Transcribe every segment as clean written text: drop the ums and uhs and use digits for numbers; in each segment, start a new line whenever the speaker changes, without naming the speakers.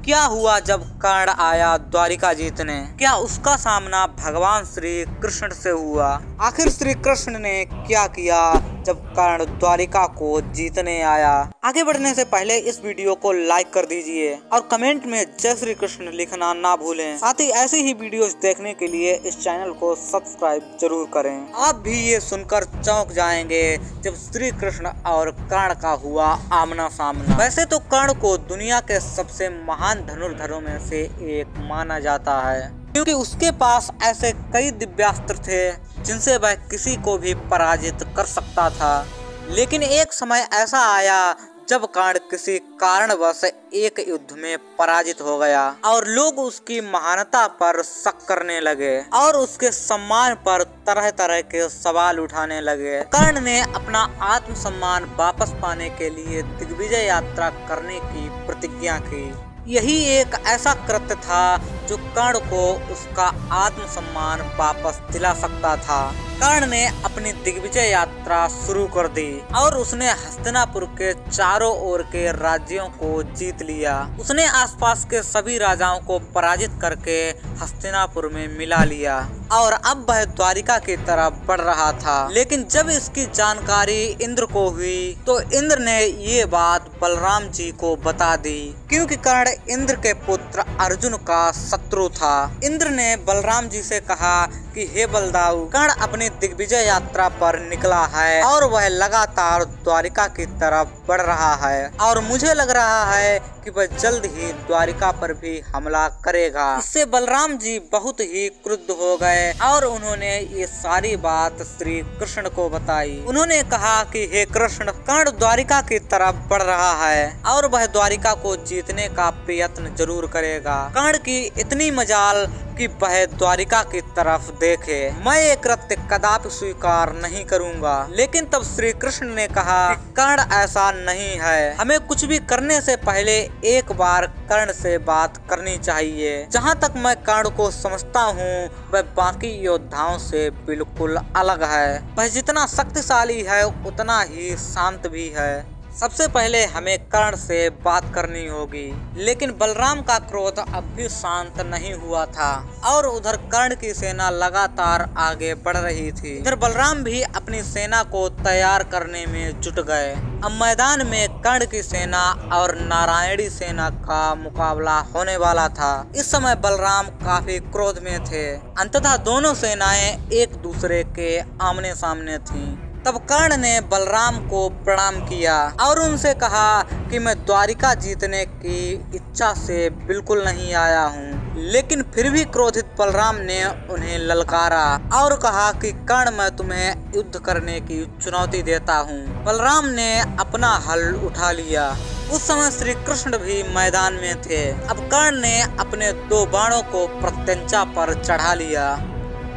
क्या हुआ जब कर्ण आया द्वारिका जीतने? क्या उसका सामना भगवान श्री कृष्ण से हुआ? आखिर श्री कृष्ण ने क्या किया जब कर्ण द्वारिका को जीतने आया? आगे बढ़ने से पहले इस वीडियो को लाइक कर दीजिए और कमेंट में जय श्री कृष्ण लिखना ना भूलें। साथ ही ऐसी ही वीडियोस देखने के लिए इस चैनल को सब्सक्राइब जरूर करें। आप भी ये सुनकर चौंक जाएंगे जब श्री कृष्ण और कर्ण का हुआ आमना सामना। वैसे तो कर्ण को दुनिया के सबसे महान धनुर्धरों में से एक माना जाता है, क्योंकि उसके पास ऐसे कई दिव्यास्त्र थे जिनसे वह किसी को भी पराजित कर सकता था। लेकिन एक समय ऐसा आया जब कर्ण किसी कारणवश एक युद्ध में पराजित हो गया और लोग उसकी महानता पर शक करने लगे और उसके सम्मान पर तरह तरह के सवाल उठाने लगे। कर्ण ने अपना आत्मसम्मान वापस पाने के लिए दिग्विजय यात्रा करने की प्रतिज्ञा की। यही एक ऐसा कृत्य था जो कर्ण को उसका आत्मसम्मान वापस दिला सकता था। कर्ण ने अपनी दिग्विजय यात्रा शुरू कर दी और उसने हस्तिनापुर के चारों ओर के राज्यों को जीत लिया। उसने आसपास के सभी राजाओं को पराजित करके हस्तिनापुर में मिला लिया और अब वह द्वारिका की तरफ बढ़ रहा था। लेकिन जब इसकी जानकारी इंद्र को हुई तो इंद्र ने ये बात बलराम जी को बता दी, क्योंकि कर्ण इंद्र के पुत्र अर्जुन का शत्रु था। इंद्र ने बलराम जी से कहा कि हे बलदाऊ, कर्ण अपनी दिग्विजय यात्रा पर निकला है और वह लगातार द्वारिका की तरफ बढ़ रहा है और मुझे लग रहा है कि वह जल्द ही द्वारिका पर भी हमला करेगा। इससे बलराम जी बहुत ही क्रुद्ध हो गए और उन्होंने ये सारी बात श्री कृष्ण को बताई। उन्होंने कहा कि हे कृष्ण, कर्ण द्वारिका की तरफ बढ़ रहा है और वह द्वारिका को जीतने का प्रयत्न जरूर करेगा। कर्ण की इतनी मजाल कि वह द्वारिका की तरफ देखे। मैं ये कृत्य कदापि स्वीकार नहीं करूंगा। लेकिन तब श्री कृष्ण ने कहा कि कर्ण ऐसा नहीं है, हमें कुछ भी करने से पहले एक बार कर्ण से बात करनी चाहिए। जहाँ तक मैं कर्ण को समझता हूँ वह बाकी योद्धाओं से बिल्कुल अलग है। वह जितना शक्तिशाली है उतना ही शांत भी है। सबसे पहले हमें कर्ण से बात करनी होगी। लेकिन बलराम का क्रोध अब भी शांत नहीं हुआ था और उधर कर्ण की सेना लगातार आगे बढ़ रही थी। इधर बलराम भी अपनी सेना को तैयार करने में जुट गए। अब मैदान में कर्ण की सेना और नारायणी सेना का मुकाबला होने वाला था। इस समय बलराम काफी क्रोध में थे। अंततः दोनों सेनाएं एक दूसरे के आमने सामने थीं। तब कर्ण ने बलराम को प्रणाम किया और उनसे कहा कि मैं द्वारिका जीतने की इच्छा से बिल्कुल नहीं आया हूँ। लेकिन फिर भी क्रोधित बलराम ने उन्हें ललकारा और कहा कि कर्ण, मैं तुम्हें युद्ध करने की चुनौती देता हूँ। बलराम ने अपना हल उठा लिया। उस समय श्री कृष्ण भी मैदान में थे। अब कर्ण ने अपने दो बाणों को प्रत्यंचा पर चढ़ा लिया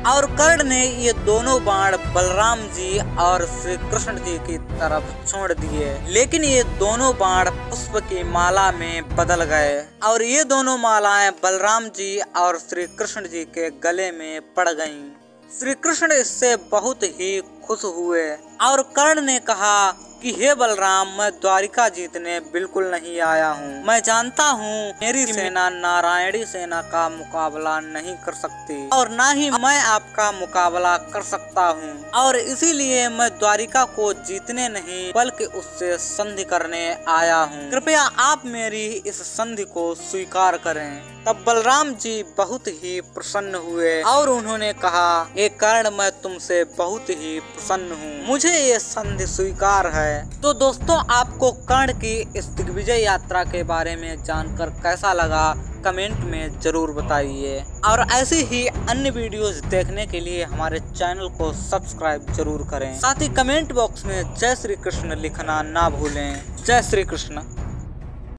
और कर्ण ने ये दोनों बाण बलराम जी और श्री कृष्ण जी की तरफ छोड़ दिए। लेकिन ये दोनों बाण पुष्प की माला में बदल गए और ये दोनों मालाएं बलराम जी और श्री कृष्ण जी के गले में पड़ गईं। श्री कृष्ण इससे बहुत ही खुश हुए और कर्ण ने कहा कि हे बलराम, मैं द्वारिका जीतने बिल्कुल नहीं आया हूँ। मैं जानता हूँ मेरी सेना नारायणी सेना का मुकाबला नहीं कर सकती और ना ही मैं आपका मुकाबला कर सकता हूँ और इसीलिए मैं द्वारिका को जीतने नहीं बल्कि उससे संधि करने आया हूँ। कृपया आप मेरी इस संधि को स्वीकार करें। तब बलराम जी बहुत ही प्रसन्न हुए और उन्होंने कहा, हे कर्ण, मैं तुमसे बहुत ही प्रसन्न हूँ। मुझे ये संधि स्वीकार है। तो दोस्तों, आपको कर्ण की इस दिग्विजय यात्रा के बारे में जानकर कैसा लगा कमेंट में जरूर बताइए और ऐसी ही अन्य वीडियोस देखने के लिए हमारे चैनल को सब्सक्राइब जरूर करें। साथ ही कमेंट बॉक्स में जय श्री कृष्ण लिखना ना भूलें। जय श्री कृष्ण।